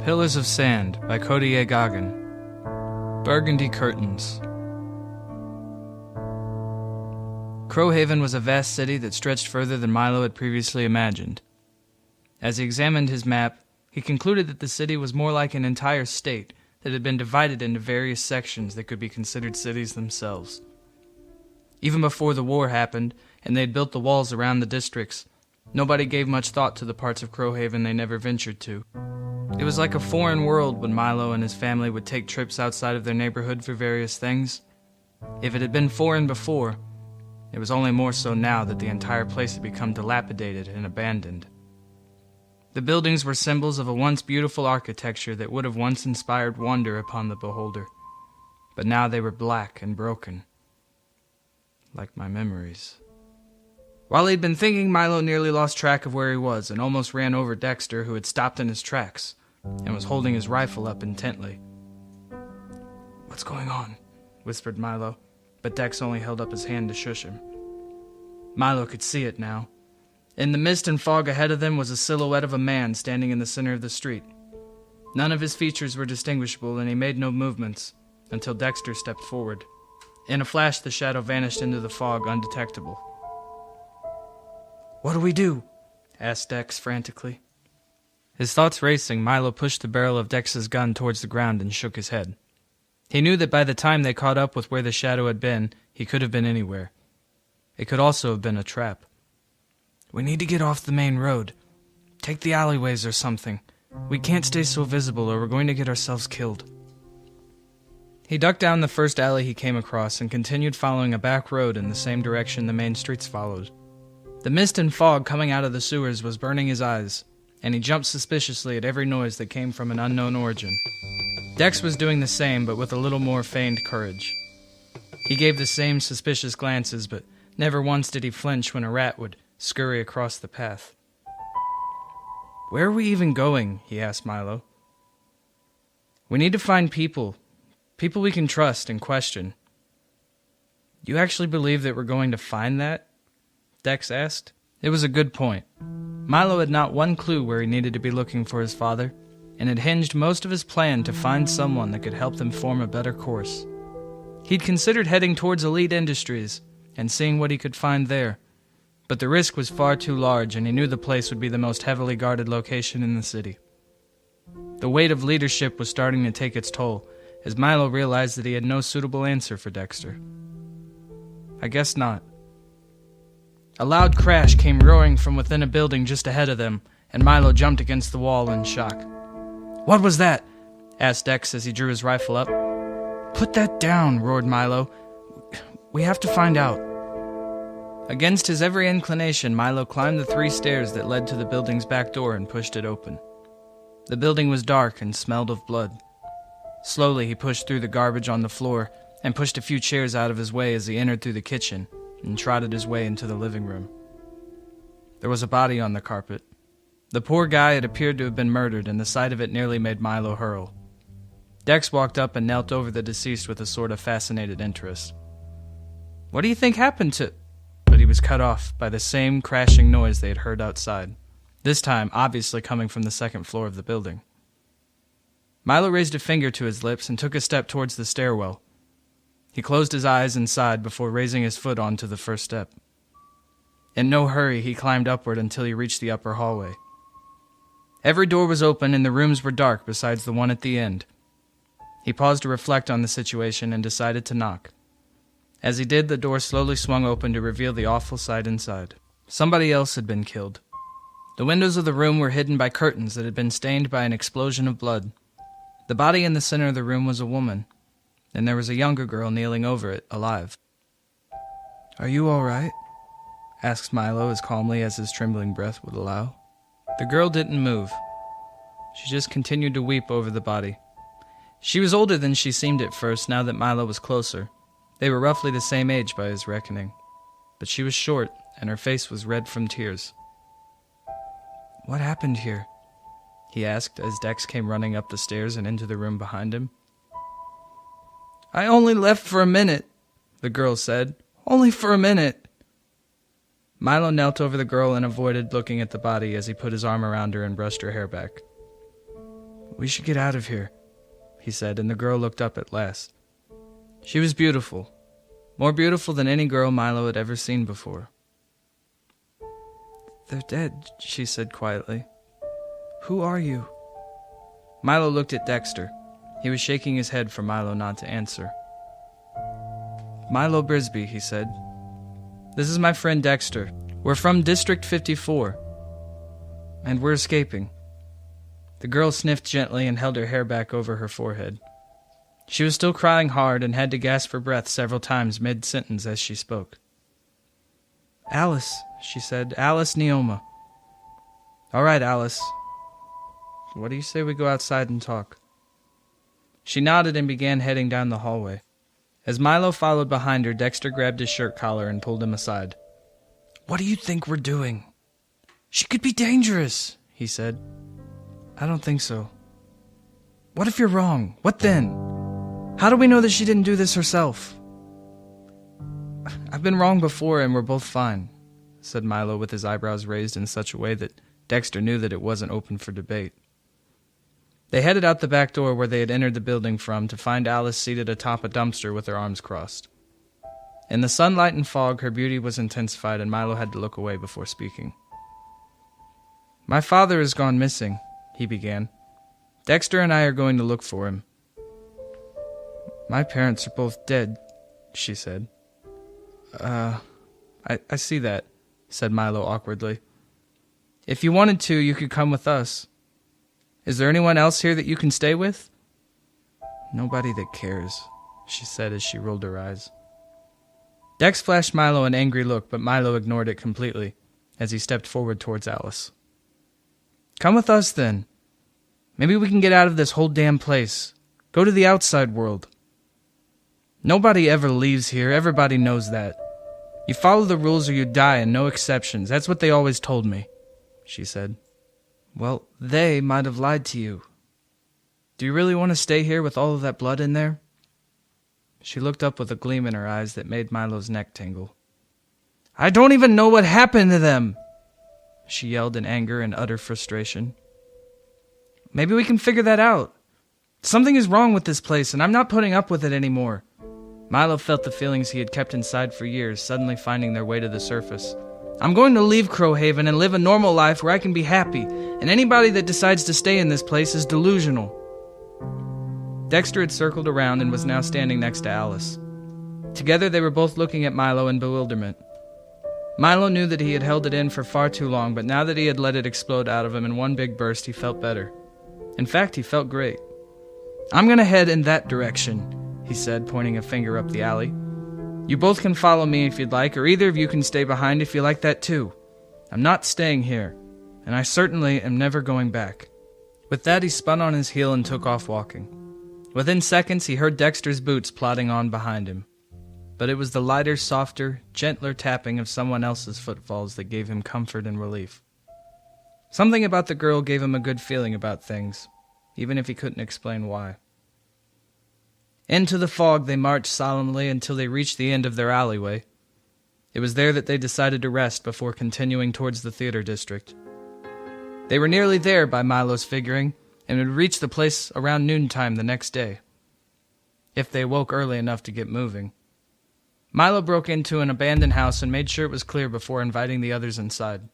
Pillars of Sand by Cody A. Goggin. Burgundy Curtains. Crowhaven was a vast city that stretched further than Milo had previously imagined. As he examined his map, he concluded that the city was more like an entire state that had been divided into various sections that could be considered cities themselves. Even before the war happened, and they had built the walls around the districts, nobody gave much thought to the parts of Crowhaven they never ventured to. It was like a foreign world when Milo and his family would take trips outside of their neighborhood for various things. If it had been foreign before, it was only more so now that the entire place had become dilapidated and abandoned. The buildings were symbols of a once beautiful architecture that would have once inspired wonder upon the beholder, but now they were black and broken, like my memories. While he'd been thinking, Milo nearly lost track of where he was and almost ran over Dexter, who had stopped in his tracks and was holding his rifle up intently. "What's going on?" whispered Milo, but Dex only held up his hand to shush him. Milo could see it now. In the mist and fog ahead of them was a silhouette of a man standing in the center of the street. None of his features were distinguishable, and he made no movements until Dexter stepped forward. In a flash, the shadow vanished into the fog, undetectable. "What do we do?" asked Dex frantically. His thoughts racing, Milo pushed the barrel of Dex's gun towards the ground and shook his head. He knew that by the time they caught up with where the shadow had been, he could have been anywhere. It could also have been a trap. "We need to get off the main road. Take the alleyways or something. We can't stay so visible or we're going to get ourselves killed." He ducked down the first alley he came across and continued following a back road in the same direction the main streets followed. The mist and fog coming out of the sewers was burning his eyes, and he jumped suspiciously at every noise that came from an unknown origin. Dex was doing the same, but with a little more feigned courage. He gave the same suspicious glances, but never once did he flinch when a rat would scurry across the path. "Where are we even going?" he asked Milo. "We need to find people we can trust and question." "You actually believe that we're going to find that?" Dex asked. It was a good point. Milo had not one clue where he needed to be looking for his father, and had hinged most of his plan to find someone that could help them form a better course. He'd considered heading towards Elite Industries and seeing what he could find there, but the risk was far too large, and he knew the place would be the most heavily guarded location in the city. The weight of leadership was starting to take its toll, as Milo realized that he had no suitable answer for Dexter. "I guess not." A loud crash came roaring from within a building just ahead of them, and Milo jumped against the wall in shock. "What was that?" asked Dex as he drew his rifle up. "Put that down," roared Milo. "We have to find out." Against his every inclination, Milo climbed the 3 stairs that led to the building's back door and pushed it open. The building was dark and smelled of blood. Slowly, he pushed through the garbage on the floor and pushed a few chairs out of his way as he entered through the kitchen and trotted his way into the living room. There was a body on the carpet. The poor guy had appeared to have been murdered, and the sight of it nearly made Milo hurl. Dex walked up and knelt over the deceased with a sort of fascinated interest. "What do you think happened to—" But he was cut off by the same crashing noise they had heard outside, this time obviously coming from the 2nd floor of the building. Milo raised a finger to his lips and took a step towards the stairwell. He closed his eyes and sighed before raising his foot onto the first step. In no hurry, he climbed upward until he reached the upper hallway. Every door was open and the rooms were dark besides the one at the end. He paused to reflect on the situation and decided to knock. As he did, the door slowly swung open to reveal the awful sight inside. Somebody else had been killed. The windows of the room were hidden by curtains that had been stained by an explosion of blood. The body in the center of the room was a woman, and there was a younger girl kneeling over it, alive. "Are you all right?" asked Milo as calmly as his trembling breath would allow. The girl didn't move. She just continued to weep over the body. She was older than she seemed at first, now that Milo was closer. They were roughly the same age by his reckoning, but she was short, and her face was red from tears. "What happened here?" he asked as Dex came running up the stairs and into the room behind him. "I only left for a minute," the girl said. "Only for a minute." Milo knelt over the girl and avoided looking at the body as he put his arm around her and brushed her hair back. "We should get out of here," he said, and the girl looked up at last. She was beautiful, more beautiful than any girl Milo had ever seen before. "They're dead," she said quietly. "Who are you?" Milo looked at Dexter. He was shaking his head for Milo not to answer. "Milo Brisby," he said. "This is my friend Dexter. We're from District 54, and we're escaping." The girl sniffed gently and held her hair back over her forehead. She was still crying hard and had to gasp for breath several times mid-sentence as she spoke. "Alice," she said. "Alice Neoma." "All right, Alice. What do you say we go outside and talk?" She nodded and began heading down the hallway. As Milo followed behind her, Dexter grabbed his shirt collar and pulled him aside. "What do you think we're doing?" "She could be dangerous," he said. "I don't think so." "What if you're wrong? What then? How do we know that she didn't do this herself?" "I've been wrong before and we're both fine," said Milo with his eyebrows raised in such a way that Dexter knew that it wasn't open for debate. They headed out the back door where they had entered the building from to find Alice seated atop a dumpster with her arms crossed. In the sunlight and fog, her beauty was intensified and Milo had to look away before speaking. "My father has gone missing," he began. "Dexter and I are going to look for him." "My parents are both dead," she said. I see that," said Milo awkwardly. "If you wanted to, you could come with us. Is there anyone else here that you can stay with?" "Nobody that cares," she said as she rolled her eyes. Dex flashed Milo an angry look, but Milo ignored it completely as he stepped forward towards Alice. "Come with us, then. Maybe we can get out of this whole damn place. Go to the outside world. Nobody ever leaves here. Everybody knows that. You follow the rules or you die, and no exceptions. That's what they always told me," she said. "Well, they might have lied to you. Do you really want to stay here with all of that blood in there?" She looked up with a gleam in her eyes that made Milo's neck tingle. "I don't even know what happened to them!" she yelled in anger and utter frustration. "Maybe we can figure that out. Something is wrong with this place, and I'm not putting up with it anymore." Milo felt the feelings he had kept inside for years suddenly finding their way to the surface. "I'm going to leave Crowhaven and live a normal life where I can be happy, and anybody that decides to stay in this place is delusional." Dexter had circled around and was now standing next to Alice. Together they were both looking at Milo in bewilderment. Milo knew that he had held it in for far too long, but now that he had let it explode out of him in one big burst, he felt better. In fact, he felt great. "I'm going to head in that direction," he said, pointing a finger up the alley. "You both can follow me if you'd like, or either of you can stay behind if you like that too. I'm not staying here, and I certainly am never going back." With that, he spun on his heel and took off walking. Within seconds, he heard Dexter's boots plodding on behind him. But it was the lighter, softer, gentler tapping of someone else's footfalls that gave him comfort and relief. Something about the girl gave him a good feeling about things, even if he couldn't explain why. Into the fog they marched solemnly until they reached the end of their alleyway. It was there that they decided to rest before continuing towards the theater district. They were nearly there by Milo's figuring, and would reach the place around noontime the next day, if they woke early enough to get moving. Milo broke into an abandoned house and made sure it was clear before inviting the others inside.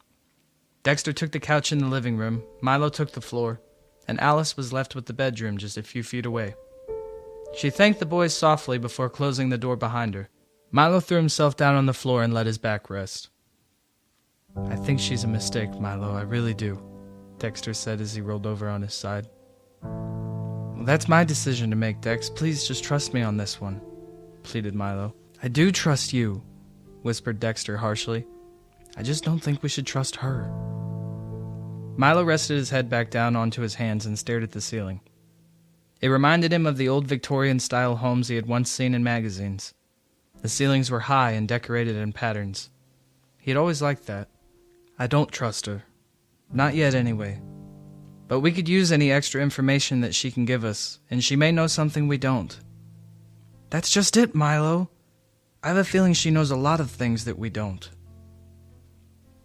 Dexter took the couch in the living room, Milo took the floor, and Alice was left with the bedroom just a few feet away. She thanked the boys softly before closing the door behind her. Milo threw himself down on the floor and let his back rest. "I think she's a mistake, Milo, I really do," Dexter said as he rolled over on his side. "Well, that's my decision to make, Dex. Please just trust me on this one," pleaded Milo. "I do trust you," whispered Dexter harshly. "I just don't think we should trust her." Milo rested his head back down onto his hands and stared at the ceiling. It reminded him of the old Victorian-style homes he had once seen in magazines. The ceilings were high and decorated in patterns. He had always liked that. "I don't trust her. Not yet, anyway. But we could use any extra information that she can give us, and she may know something we don't." "That's just it, Milo. I have a feeling she knows a lot of things that we don't."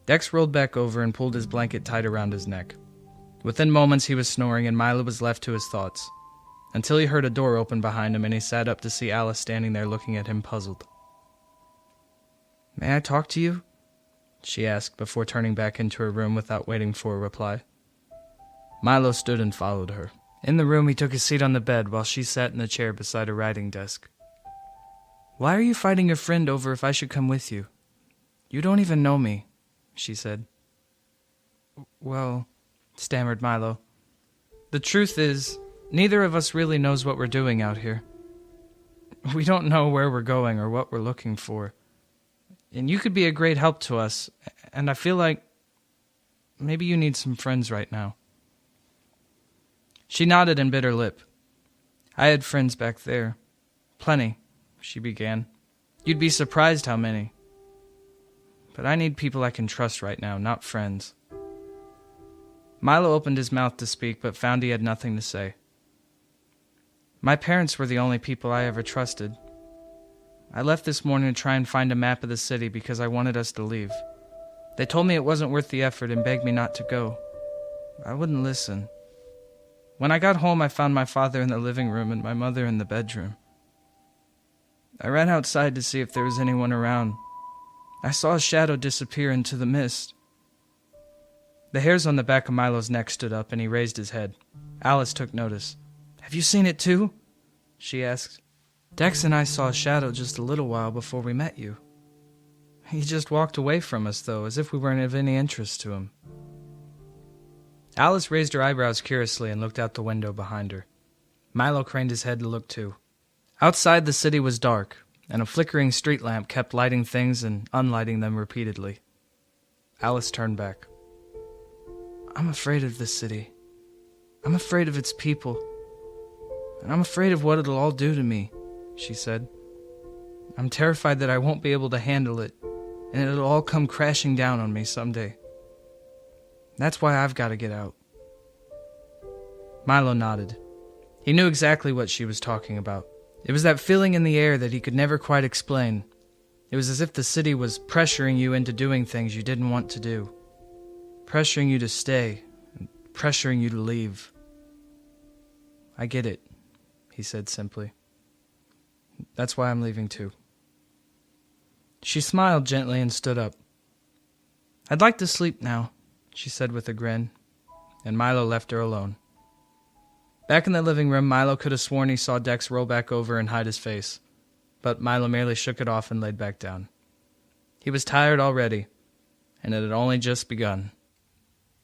Dex rolled back over and pulled his blanket tight around his neck. Within moments he was snoring and Milo was left to his thoughts, until he heard a door open behind him and he sat up to see Alice standing there looking at him puzzled. "May I talk to you?" she asked before turning back into her room without waiting for a reply. Milo stood and followed her. In the room he took his seat on the bed while she sat in the chair beside a writing desk. "Why are you fighting your friend over if I should come with you? You don't even know me," she said. "Well," stammered Milo, "the truth is, neither of us really knows what we're doing out here. We don't know where we're going or what we're looking for. And you could be a great help to us, and I feel like maybe you need some friends right now." She nodded and bit her lip. "I had friends back there. Plenty," she began. "You'd be surprised how many. But I need people I can trust right now, not friends." Milo opened his mouth to speak, but found he had nothing to say. "My parents were the only people I ever trusted. I left this morning to try and find a map of the city because I wanted us to leave. They told me it wasn't worth the effort and begged me not to go. I wouldn't listen. When I got home, I found my father in the living room and my mother in the bedroom. I ran outside to see if there was anyone around. I saw a shadow disappear into the mist." The hairs on the back of Milo's neck stood up and he raised his head. Alice took notice. "Have you seen it too?" she asked. "Dex and I saw a shadow just a little while before we met you. He just walked away from us, though, as if we weren't of any interest to him." Alice raised her eyebrows curiously and looked out the window behind her. Milo craned his head to look too. Outside the city was dark, and a flickering street lamp kept lighting things and unlighting them repeatedly. Alice turned back. "I'm afraid of this city. I'm afraid of its people. And I'm afraid of what it'll all do to me," she said. "I'm terrified that I won't be able to handle it, and it'll all come crashing down on me someday. That's why I've got to get out." Milo nodded. He knew exactly what she was talking about. It was that feeling in the air that he could never quite explain. It was as if the city was pressuring you into doing things you didn't want to do. Pressuring you to stay, and pressuring you to leave. "I get it," he said simply. "That's why I'm leaving too." She smiled gently and stood up. "I'd like to sleep now," she said with a grin, and Milo left her alone. Back in the living room, Milo could have sworn he saw Dex roll back over and hide his face, but Milo merely shook it off and laid back down. He was tired already, and it had only just begun.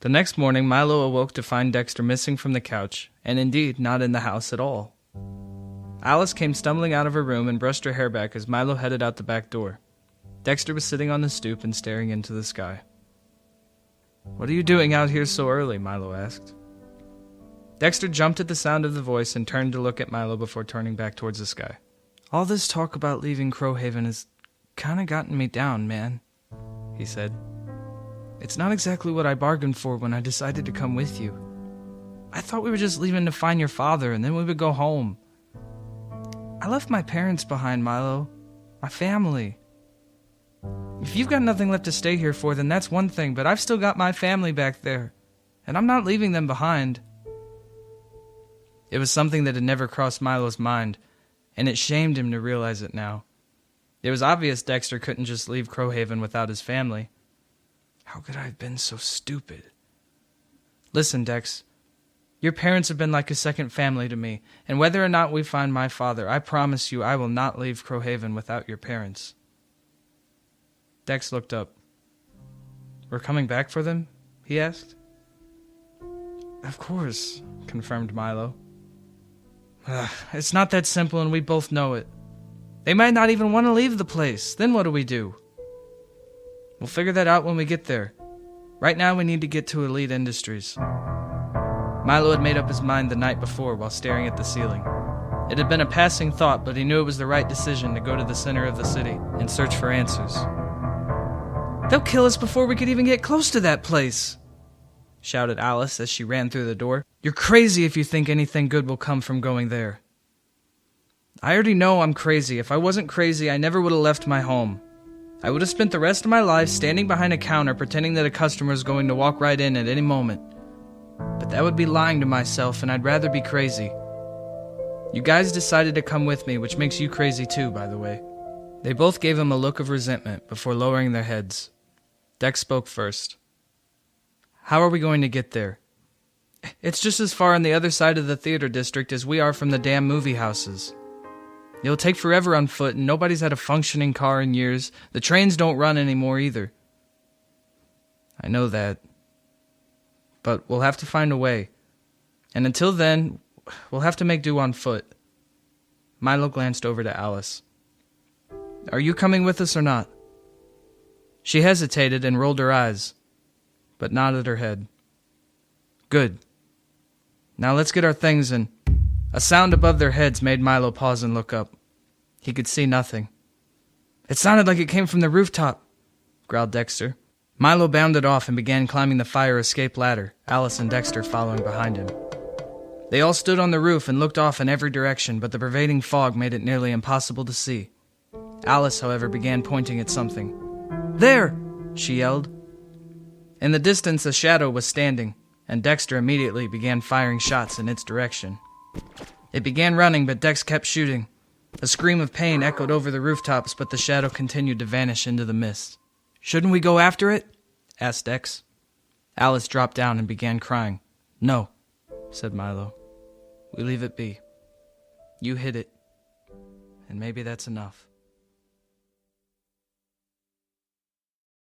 The next morning, Milo awoke to find Dexter missing from the couch, and indeed not in the house at all. Alice came stumbling out of her room and brushed her hair back as Milo headed out the back door. Dexter was sitting on the stoop and staring into the sky. "What are you doing out here so early?" Milo asked. Dexter jumped at the sound of the voice and turned to look at Milo before turning back towards the sky. "All this talk about leaving Crowhaven has kinda gotten me down, man," he said. "It's not exactly what I bargained for when I decided to come with you. I thought we were just leaving to find your father and then we would go home. I left my parents behind, Milo. My family. If you've got nothing left to stay here for, then that's one thing, but I've still got my family back there, and I'm not leaving them behind." It was something that had never crossed Milo's mind, and it shamed him to realize it now. It was obvious Dexter couldn't just leave Crowhaven without his family. How could I have been so stupid? "Listen, Dex, your parents have been like a second family to me, and whether or not we find my father, I promise you I will not leave Crowhaven without your parents." Dex looked up. "We're coming back for them?" he asked. "Of course," confirmed Milo. "It's not that simple, and we both know it. They might not even want to leave the place. Then what do we do?" "We'll figure that out when we get there. Right now we need to get to Elite Industries." Milo had made up his mind the night before while staring at the ceiling. It had been a passing thought, but he knew it was the right decision to go to the center of the city and search for answers. "They'll kill us before we could even get close to that place," shouted Alice as she ran through the door. "You're crazy if you think anything good will come from going there." "I already know I'm crazy. If I wasn't crazy, I never would have left my home. I would have spent the rest of my life standing behind a counter pretending that a customer is going to walk right in at any moment. But that would be lying to myself, and I'd rather be crazy. You guys decided to come with me, which makes you crazy too, by the way. They both gave him a look of resentment before lowering their heads. Dex spoke first. How are we going to get there? It's just as far on the other side of the theater district as we are from the damn movie houses. It'll take forever on foot, and nobody's had a functioning car in years. The trains don't run anymore either. I know that. But we'll have to find a way. And until then, we'll have to make do on foot. Milo glanced over to Alice. Are you coming with us or not? She hesitated and rolled her eyes, but nodded her head. Good. Now let's get our things and... A sound above their heads made Milo pause and look up. He could see nothing. It sounded like it came from the rooftop, growled Dexter. Milo bounded off and began climbing the fire escape ladder, Alice and Dexter following behind him. They all stood on the roof and looked off in every direction, but the pervading fog made it nearly impossible to see. Alice, however, began pointing at something. There! She yelled. In the distance, a shadow was standing, and Dexter immediately began firing shots in its direction. It began running, but Dex kept shooting. A scream of pain echoed over the rooftops, but the shadow continued to vanish into the mist. Shouldn't we go after it? Asked Dex. Alice dropped down and began crying. No, said Milo. We leave it be. You hit it, and maybe that's enough.